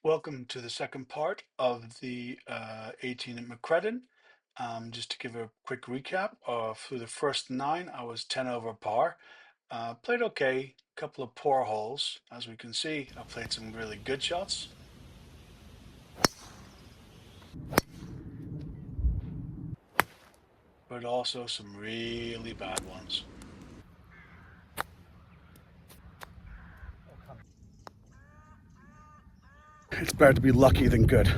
Welcome to the second part of the 18 at Macreddin. Just to give a quick recap, through the first nine, I was 10 over par. Played okay, a couple of poor holes. As we can see, I played some really good shots. But also some really bad ones. It's better to be lucky than good.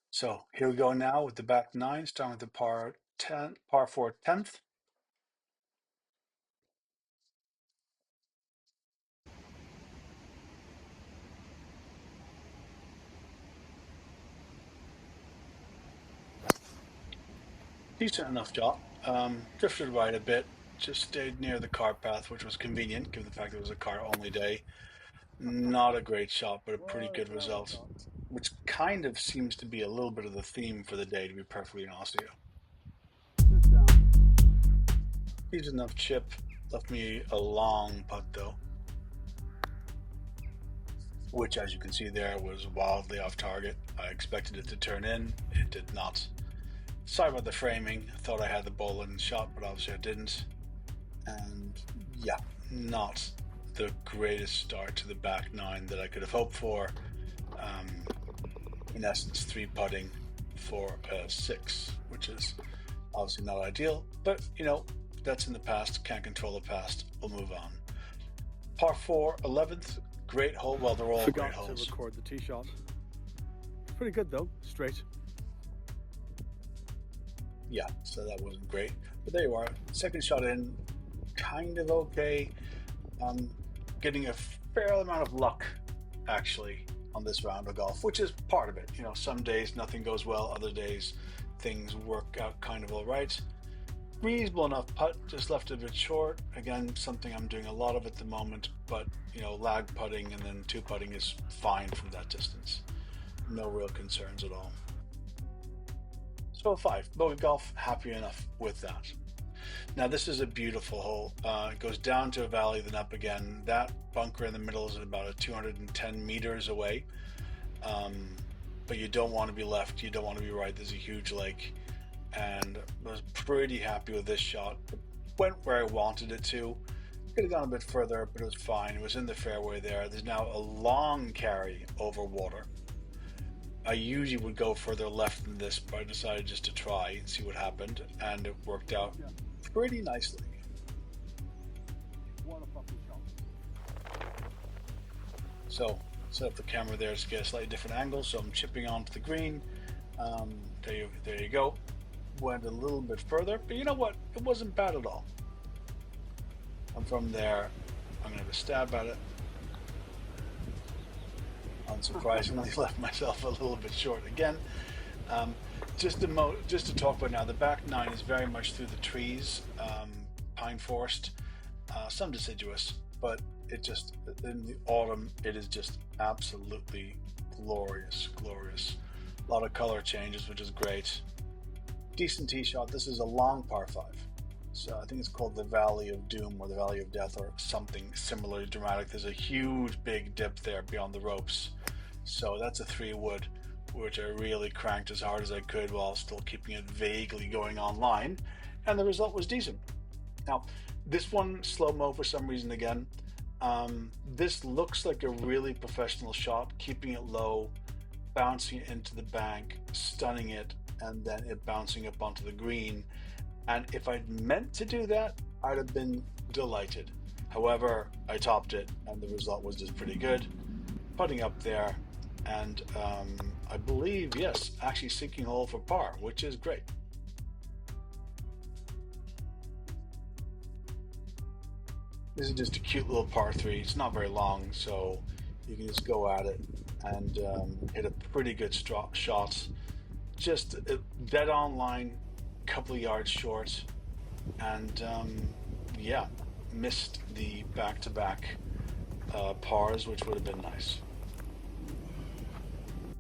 So here we go now with the back nine, starting with the par 4 10th. Decent enough shot. Drifted right a bit, just stayed near the cart path, which was convenient given the fact it was a cart only day. Not a great shot, but a pretty good result, which kind of seems to be a little bit of the theme for the day, to be perfectly honest with you. Decent enough chip, left me a long putt though, which as you can see there was wildly off target. I expected it to turn in, it did not. Sorry about the framing, I thought I had the ball in shot, but obviously I didn't. And yeah, not the greatest start to the back nine that I could have hoped for. In essence, three putting for a six, which is obviously not ideal, but you know, that's in the past, can't control the past, we'll move on. Par 4, 11th, great hole. Well, they're all great holes. Forgot to record the tee shot. Pretty good though, straight. Yeah, so that wasn't great, but there you are. Second shot in, kind of okay. Getting a fair amount of luck, actually, on this round of golf, which is part of it. You know, some days nothing goes well, other days things work out kind of all right. Reasonable enough putt, just left it a bit short. Again, something I'm doing a lot of at the moment, but you know, lag putting and then two putting is fine from that distance. No real concerns at all. So a 5, bogey golf, happy enough with that. Now this is a beautiful hole. It goes down to a valley, then up again. That bunker in the middle is about 210 meters away. But you don't want to be left, you don't want to be right. There's a huge lake, and I was pretty happy with this shot. It went where I wanted it to. Could have gone a bit further, but it was fine. It was in the fairway there. There's now a long carry over water. I usually would go further left than this, but I decided just to try and see what happened, and it worked out pretty nicely. What a fucking shot. So set up the camera there to get a slightly different angle, so I'm chipping onto the green. There you go. Went a little bit further, but you know what? It wasn't bad at all. And from there, I'm gonna have a stab at it. Unsurprisingly, left myself a little bit short again. Just to talk about now, the back nine is very much through the trees, pine forest, some deciduous, but it just, in the autumn, it is just absolutely glorious. A lot of color changes, which is great. Decent tee shot. This is a long par 5. So I think it's called the Valley of Doom or the Valley of Death or something similarly dramatic. There's a huge big dip there beyond the ropes. So that's a 3-wood, which I really cranked as hard as I could while still keeping it vaguely going online. And the result was decent. Now, this one, slow-mo for some reason again. This looks like a really professional shot, keeping it low, bouncing it into the bank, stunning it, and then it bouncing up onto the green. And if I'd meant to do that, I'd have been delighted. However, I topped it, and the result was just pretty good. Putting up there, and I believe, yes, actually sinking hole for par, which is great. This is just a cute little par 3. It's not very long, so you can just go at it and hit a pretty good shot. Just dead on line, couple of yards short, and yeah, missed the back-to-back pars, which would have been nice.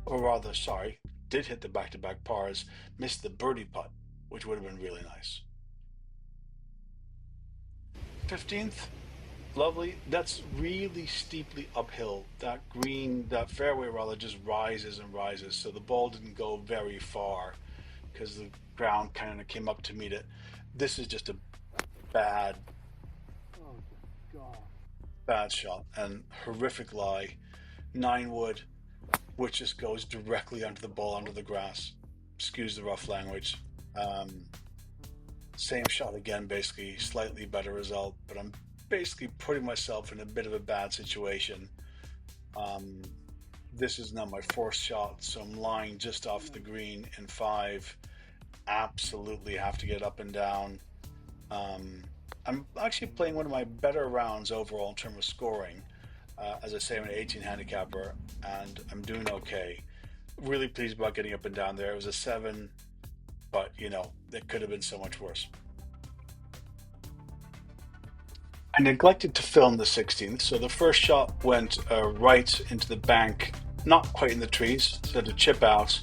Or rather, sorry, did hit the back-to-back pars, missed the birdie putt, which would have been really nice. 15th, Lovely. That's really steeply uphill. That green, that fairway rather, just rises and rises. So the ball didn't go very far because the ground kind of came up to meet it. This is just a bad, Oh, God. bad shot and horrific lie. 9 wood, which just goes directly onto the ball under the grass. Excuse the rough language. Um, Same shot again, basically, slightly better result, but I'm basically putting myself in a bit of a bad situation. Um, this is now my fourth shot, so I'm lying just off the green in 5. Absolutely have to get up and down. Um, I'm actually playing one of my better rounds overall in terms of scoring. As I say, I'm an 18 handicapper, and I'm doing okay. Really pleased about getting up and down there. It was a 7, but it could have been so much worse. I neglected to film the 16th, so the first shot went right into the bank, not quite in the trees, so to chip out.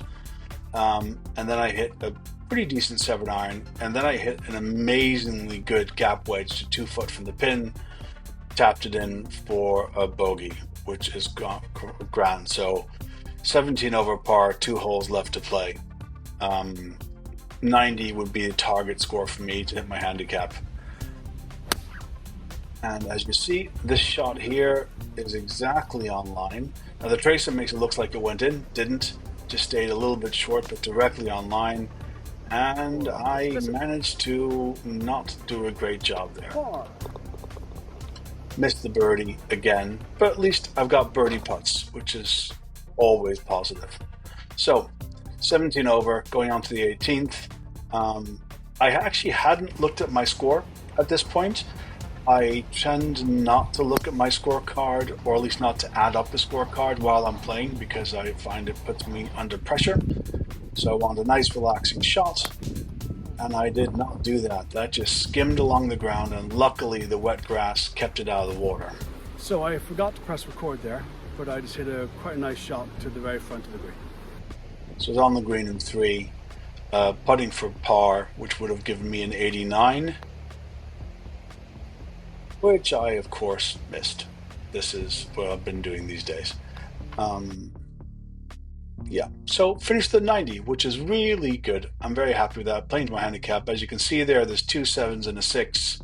And then I hit a pretty decent 7-iron, and then I hit an amazingly good gap wedge to 2 foot from the pin, tapped it in for a bogey, which is grand. So 17 over par, 2 holes left to play. 90 would be the target score for me to hit my handicap. And as you see, this shot here is exactly on line. Now the tracer makes it look like it went in, didn't, just stayed a little bit short, but directly on line. And I managed to not do a great job there. Missed the birdie again, but at least I've got birdie putts, which is always positive. So 17 over, going on to the 18th. I actually hadn't looked at my score at this point. I tend not to look at my scorecard, or at least not to add up the scorecard while I'm playing, because I find it puts me under pressure. So I want a nice relaxing shot, and I did not do that. That just skimmed along the ground, and luckily the wet grass kept it out of the water. So I forgot to press record there, but I just hit quite a nice shot to the very front of the green. So it's on the green in 3, putting for par, which would have given me an 89. Which I, of course, missed. This is what I've been doing these days. Yeah, so finished the 90, which is really good. I'm very happy with that. Playing to my handicap. As you can see there's 2 7s and a 6.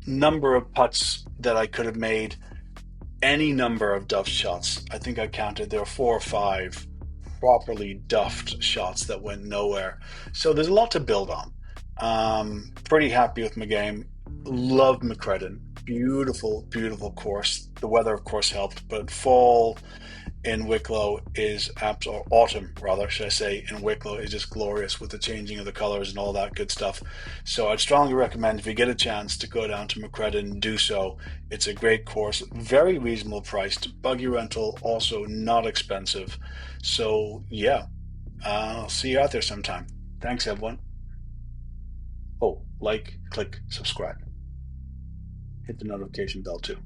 Number of putts that I could have made. Any number of duffed shots. I think I counted there were 4 or 5 properly duffed shots that went nowhere. So there's a lot to build on. Pretty happy with my game. Love Macreddin. Beautiful, beautiful course. The weather, of course, helped, but fall in Wicklow is or autumn rather, should I say, in Wicklow is just glorious with the changing of the colors and all that good stuff. So I'd strongly recommend, if you get a chance to go down to Macreddin, do so. It's a great course, very reasonable priced, buggy rental, also not expensive. So yeah, I'll see you out there sometime. Thanks, everyone. Oh, like, click, subscribe. Hit the notification bell too.